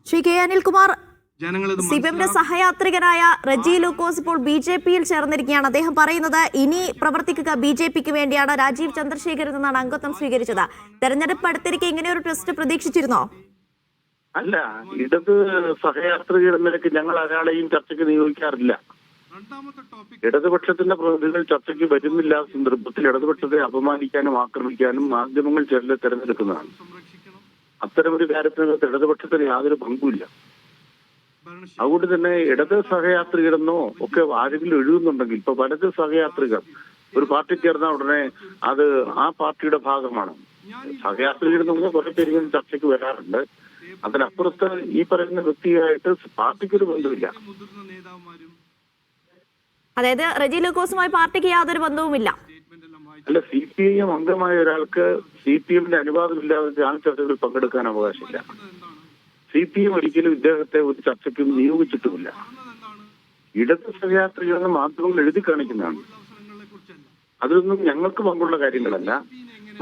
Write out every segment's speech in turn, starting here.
Shri K Anilkumar, സിപിഎമ്മിന്റെ സഹയാത്രികനായ റെജി ലൂക്കോസ് ഇപ്പോൾ BJP-യിൽ ചേർന്നിരിക്കുകയാണ്. അദ്ദേഹം പറയുന്നത് ഇനി പ്രവർത്തിക്കുക BJP-ക്ക് വേണ്ടിയാണ്. രാജീവ് ചന്ദ്രശേഖരൻ എന്നാണ് അംഗത്വം സ്വീകരിച്ചത്. തെരഞ്ഞെടുപ്പ് അടുത്തിരിക്കെ ഇങ്ങനെ ഒരു ട്വിസ്റ്റ് പ്രതീക്ഷിച്ചിരുന്നോ? അല്ല, ഇടത് സഹയാത്രികർ എന്ന നിലയ്ക്ക് ഞങ്ങൾ ഒരാളെയും ചർച്ചയ്ക്ക് നിയോഗിക്കാറില്ല. ഇടതുപക്ഷത്തിന്റെ പ്രതിനിധികൾ ചർച്ചയ്ക്ക് വരുന്നില്ല സന്ദർഭത്തിൽ ഇടതുപക്ഷത്തെ അപമാനിക്കാനും ആക്രമിക്കാനും മാധ്യമങ്ങൾ ചിലരെ തെരഞ്ഞെടുക്കുന്നതാണ്. അത്തരമൊരു കാര്യത്തിനകത്ത് ഇടതുപക്ഷത്തിന് യാതൊരു പങ്കുമില്ല. അതുകൊണ്ട് തന്നെ ഇടത് സഹയാത്രികരെന്നോ ഒക്കെ ആരെങ്കിലും എഴുതുന്നുണ്ടെങ്കിൽ ഇപ്പൊ വലത് സഹയാത്രികർ ഒരു പാർട്ടി ചേർന്ന ഉടനെ അത് ആ പാർട്ടിയുടെ ഭാഗമാണ്. സഹയാത്രികരെന്ന് കുറെ പേര് ചർച്ചയ്ക്ക് വരാറുണ്ട്. അതിനപ്പുറത്ത് ഈ പറയുന്ന വ്യക്തിയായിട്ട് പാർട്ടിക്കൊരു ബന്ധമില്ല. അതായത് റെജി ലൂക്കോസുമായി പാർട്ടിക്ക് യാതൊരു ബന്ധവുമില്ല. അല്ല, CPIM അംഗമായ ഒരാൾക്ക് CPM-ന്റെ അനുവാദമില്ലാതെ ചർച്ചകളിൽ പങ്കെടുക്കാൻ അവകാശമില്ല. CPM ഒരിക്കലും ഇദ്ദേഹത്തെ ഒരു ചർച്ചയ്ക്കും നിയോഗിച്ചിട്ടുമില്ല. ഇടത് സഹയാത്രികളെന്ന് മാധ്യമങ്ങൾ എഴുതി കാണിക്കുന്നതാണ്. അതൊന്നും ഞങ്ങൾക്ക് പങ്കുള്ള കാര്യങ്ങളല്ല.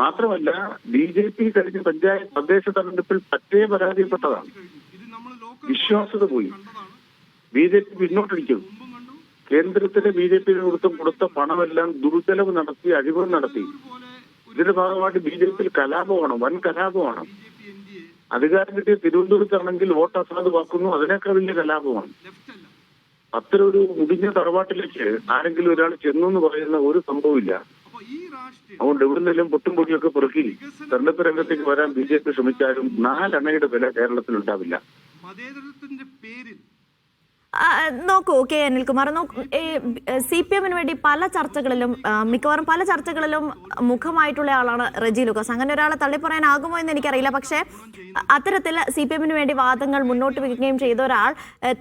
മാത്രമല്ല, BJP കഴിഞ്ഞ തദ്ദേശ തെരഞ്ഞെടുപ്പിൽ പറ്റേ പരാജയപ്പെട്ടതാണ്. വിശ്വാസ്യത പോയി. BJP പിന്നോട്ടടിക്കുന്നു. കേന്ദ്രത്തിലെ BJP നേതൃത്വം കൊടുത്ത പണമെല്ലാം ദുർബലവ് നടത്തി, അഴിമതി നടത്തി. ഇതിന്റെ ഭാഗമായിട്ട് BJP-യിൽ കലാപമാണ്, വൻ കലാപമാണ്. അധികാരം കിട്ടിയ തിരുവനന്തപുരത്താണെങ്കിൽ വോട്ട് അസാധുവാക്കുന്നു, അതിനേക്കാൾ വലിയ കലാപമാണ്. അത്തരം ഒരു മുടിഞ്ഞ തറവാട്ടിലേക്ക് ആരെങ്കിലും ഒരാൾ ചെന്നു എന്ന് പറയുന്ന ഒരു സംഭവമില്ല. അതുകൊണ്ട് എവിടുന്നെങ്കിലും പൊട്ടും പൊടിയൊക്കെ പെറുക്കി തെരഞ്ഞെടുപ്പ് രംഗത്തേക്ക് വരാൻ BJP ശ്രമിച്ചാലും 4 അണയുടെ വില കേരളത്തിൽ ഉണ്ടാവില്ല. നോക്കൂ കെ അനിൽകുമാർ, CPM-ന് വേണ്ടി പല ചർച്ചകളിലും മിക്കവാറും പല ചർച്ചകളിലും മുഖമായിട്ടുള്ള ആളാണ് റെജി ലൂക്കോസ്. അങ്ങനെ ഒരാളെ തള്ളിപ്പറയാനാകുമോ എന്ന് എനിക്കറിയില്ല. പക്ഷേ അത്തരത്തിൽ CPM-ന് വേണ്ടി വാദങ്ങൾ മുന്നോട്ട് വയ്ക്കുകയും ചെയ്ത ഒരാൾ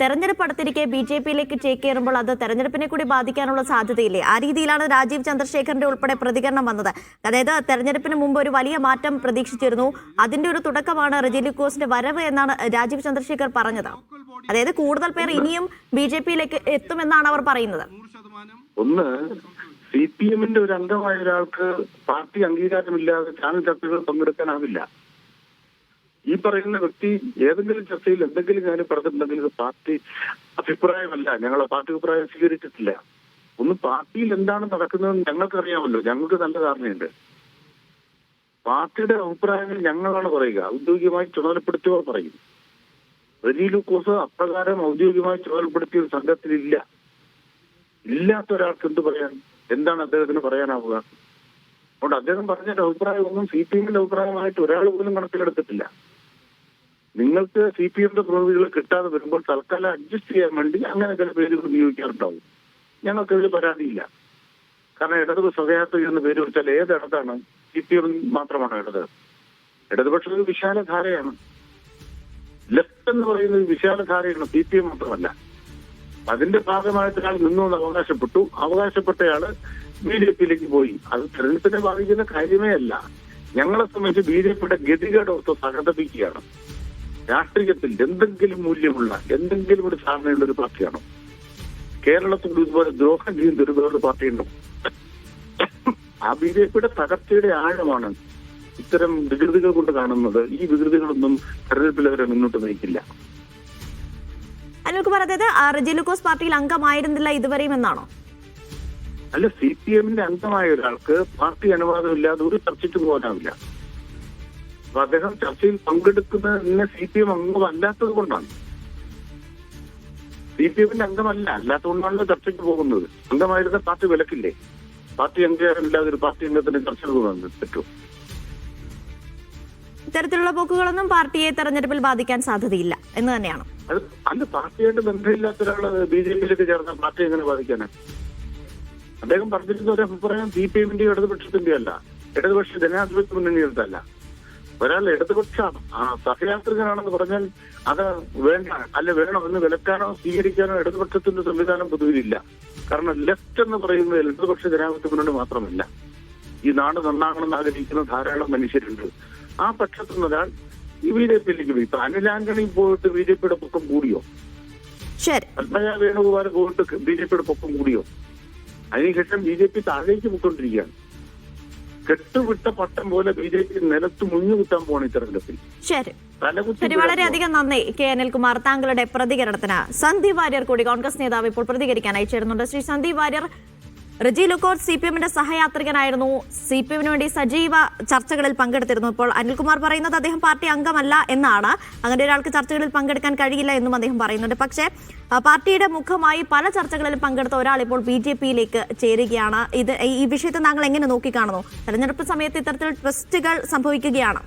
തെരഞ്ഞെടുപ്പ് അടുത്തിരിക്കെ BJP-യിലേക്ക് ചേക്കേറുമ്പോൾ അത് തെരഞ്ഞെടുപ്പിനെ കൂടി ബാധിക്കാനുള്ള സാധ്യതയില്ലേ? ആ രീതിയിലാണ് രാജീവ് ചന്ദ്രശേഖരന്റെ ഉൾപ്പെടെ പ്രതികരണം വന്നത്. അതായത് തെരഞ്ഞെടുപ്പിന് മുമ്പ് ഒരു വലിയ മാറ്റം പ്രതീക്ഷിച്ചിരുന്നു, അതിന്റെ ഒരു തുടക്കമാണ് റെജി ലൂക്കോസിന്റെ വരവ് എന്നാണ് രാജീവ് ചന്ദ്രശേഖർ പറഞ്ഞത്. അതായത് കൂടുതൽ പേർ ഇനിയും BJP-യിലേക്ക് എത്തുമെന്നാണ് അവർ പറയുന്നത്. ഒന്ന്, CPM-ന്റെ ഒരു അംഗമായ ഒരാൾക്ക് പാർട്ടി അംഗീകാരമില്ലാതെ ചാനൽ ചർച്ചകൾ പങ്കെടുക്കാനാവില്ല. ഈ പറയുന്ന വ്യക്തി ഏതെങ്കിലും ചർച്ചയിൽ എന്തെങ്കിലും കാര്യം പറഞ്ഞിട്ടുണ്ടെങ്കിൽ പാർട്ടി അഭിപ്രായമല്ല, ഞങ്ങളെ പാർട്ടി അഭിപ്രായം സ്വീകരിച്ചിട്ടില്ല. ഒന്ന്, പാർട്ടിയിൽ എന്താണ് നടക്കുന്നതെന്ന് ഞങ്ങൾക്കറിയാമല്ലോ, ഞങ്ങൾക്ക് നല്ല ധാരണയുണ്ട്. പാർട്ടിയുടെ അഭിപ്രായങ്ങൾ ഞങ്ങളാണ് പറയുക, ഔദ്യോഗികമായി ചുമതലപ്പെടുത്തിയവർ പറയും. റെജി ലൂക്കോസ് അപ്രകാരം ഔദ്യോഗികമായി ചുമതലപ്പെടുത്തിയ ഒരു സംഘത്തിലില്ല. ഇല്ലാത്ത ഒരാൾക്ക് എന്ത് പറയാൻ, എന്താണ് അദ്ദേഹത്തിന് പറയാനാവുക? അതുകൊണ്ട് അദ്ദേഹം പറഞ്ഞ അഭിപ്രായമൊന്നും CPM-ന്റെ അഭിപ്രായമായിട്ട് ഒരാൾ പോലും കണക്കിലെടുത്തിട്ടില്ല. നിങ്ങൾക്ക് CPM-ന്റെ പ്രതിനിധികളെ കിട്ടാതെ വരുമ്പോൾ തൽക്കാലം അഡ്ജസ്റ്റ് ചെയ്യാൻ വേണ്ടി അങ്ങനെ ചില പേരുകൾ ഉപയോഗിക്കാറുണ്ടാവും. ഞങ്ങൾക്കതിൽ പരാതിയില്ല. കാരണം ഇടത് സഹയാത്രിക എന്ന് പേര് വെച്ചാൽ ഏതിടത്താണ്? CPM മാത്രമാണ് ഇടത്. ഇടതുപക്ഷം ഒരു വിശാലധാരയാണ്. ലെഫ്റ്റ് എന്ന് പറയുന്നത് വിശാലധാരയാണ്, CPM മാത്രമല്ല. അതിന്റെ ഭാഗമായിട്ട് ഒരാൾ നിന്നു എന്ന് അവകാശപ്പെട്ടയാള് BJP-യിലേക്ക് പോയി. അത് തെരഞ്ഞെടുപ്പിനെ ബാധിക്കുന്ന കാര്യമേ അല്ല. ഞങ്ങളെ സംബന്ധിച്ച് BJP-യുടെ ഗതികേടൊത്ത് സഹതപിക്കുകയാണ്. രാഷ്ട്രീയത്തിൽ എന്തെങ്കിലും മൂല്യമുള്ള എന്തെങ്കിലും ഒരു ധാരണയുള്ള ഒരു പാർട്ടിയാണോ? കേരളത്തിൽ ഇതുപോലെ ദ്രോഹം ചെയ്യുന്ന ഒരു വേറൊരു പാർട്ടിയുണ്ടോ? ആ BJP-യുടെ തകർച്ചയുടെ ആഴമാണ് ഇത്തരം വികൃതികൾ കൊണ്ട് കാണുന്നത്. ഈ വികൃതികളൊന്നും തെരഞ്ഞെടുപ്പിൽ അവരെ മുന്നോട്ട് നയിക്കില്ല. അനിൽകുമാർ, അതായത് റെജി ലൂക്കോസ് പാർട്ടിയിൽ അംഗമായിരുന്നില്ല ഇതുവരെയും എന്നാണോ? അല്ല, CPM-ന്റെ അംഗമായ ഒരാൾക്ക് പാർട്ടി അനുവാദമില്ലാതെ ഒരു ചർച്ചയ്ക്ക് പോകാനാവില്ല. അപ്പൊ അദ്ദേഹം ചർച്ചയിൽ പങ്കെടുക്കുന്നതിന് CPM അംഗമല്ലാത്തത് കൊണ്ടാണ്. CPM-ന്റെ അംഗമല്ല, അല്ലാത്തതുകൊണ്ടാണല്ലോ ചർച്ചയ്ക്ക് പോകുന്നത്. അംഗമായിരുന്ന പാർട്ടി വിലക്കില്ലേ? പാർട്ടി അംഗീകാരമില്ലാതെ ഒരു പാർട്ടി അംഗത്തിന് ചർച്ച പോകുന്നത് പറ്റുമോ? ഇത്തരത്തിലുള്ള പോക്കുകളൊന്നും പാർട്ടിയെ തെരഞ്ഞെടുപ്പിൽ ബാധിക്കാൻ സാധ്യതയില്ല എന്ന് തന്നെയാണ്. അല്ല, പാർട്ടിയായിട്ട് ബന്ധമില്ലാത്ത ഒരാള് BJP-യിലേക്ക് ചേർന്ന പാർട്ടി എങ്ങനെ ബാധിക്കാനാണ്? അദ്ദേഹം പറഞ്ഞിരുന്ന ഒരു അഭിപ്രായം CPM-ന്റെയോ ഇടതുപക്ഷത്തിന്റെയോ അല്ല, ഇടതുപക്ഷ ജനാധിപത്യ മുന്നണിയുടെയല്ല. ഒരാൾ ഇടതുപക്ഷ സഹയാത്രികനാണെന്ന് പറഞ്ഞാൽ അത് വേണ്ട അല്ല വേണോ എന്ന് വിലക്കാനോ സ്വീകരിക്കാനോ ഇടതുപക്ഷത്തിന്റെ സംവിധാനം പൊതുവിലില്ല. കാരണം ലെഫ്റ്റ് എന്ന് പറയുന്നത് ഇടതുപക്ഷ ജനാധിപത്യ മുന്നണി മാത്രമല്ല. ഈ നാട് നന്നാകണമെന്ന് ആഗ്രഹിക്കുന്ന ധാരാളം മനുഷ്യരുണ്ട്. ആ പക്ഷത്തു നിന്നൊരാൾ ഈ BJP-യിലേക്ക് പോയി. ഇപ്പൊ അനിൽ ആന്റണി പോയിട്ട് BJP-യുടെ പൊക്കം കൂടിയോ? പത്മജ വേണുഗോപാൽ പോയിട്ട് BJP-യുടെ പൊക്കം കൂടിയോ? അതിനുശേഷം BJP താഴേക്ക് പോയിക്കൊണ്ടിരിക്കുകയാണ്. കെട്ടുവിട്ട പട്ടം പോലെ BJP നിലത്ത് മുങ്ങി കുത്താൻ പോവാണ് ഈ തെരഞ്ഞെടുപ്പിൽ. തലകുത്തി ശരി, വളരെയധികം നന്ദി കെ അനിൽകുമാർ താങ്കളുടെ പ്രതികരണത്തിന്. സന്ദീപ് വാര്യർ കൂടി കോൺഗ്രസ് നേതാവ് ഇപ്പോൾ പ്രതികരിക്കാനായി ചേരുന്നുണ്ട്. ശ്രീ സന്ദീപ് വാര്യർ, റെജി ലൂക്കോസ് CPM-ന്റെ സഹയാത്രികനായിരുന്നു, CPM-ന് വേണ്ടി സജീവ ചർച്ചകളിൽ പങ്കെടുത്തിരുന്നു. ഇപ്പോൾ അനിൽകുമാർ പറയുന്നത് അദ്ദേഹം പാർട്ടി അംഗമല്ല എന്നാണ്, അങ്ങനെ ഒരാൾക്ക് ചർച്ചകളിൽ പങ്കെടുക്കാൻ കഴിയില്ല എന്നും അദ്ദേഹം പറയുന്നുണ്ട്. പക്ഷേ പാർട്ടിയുടെ മുഖമായി പല ചർച്ചകളിലും പങ്കെടുത്ത ഒരാൾ ഇപ്പോൾ BJP-യിലേക്ക് ചേരുകയാണ്. ഈ വിഷയത്തെ താങ്കൾ എങ്ങനെ നോക്കിക്കാണുന്നു? തെരഞ്ഞെടുപ്പ് സമയത്ത് ഇത്തരത്തിൽ ട്വിസ്റ്റുകൾ സംഭവിക്കുകയാണ്.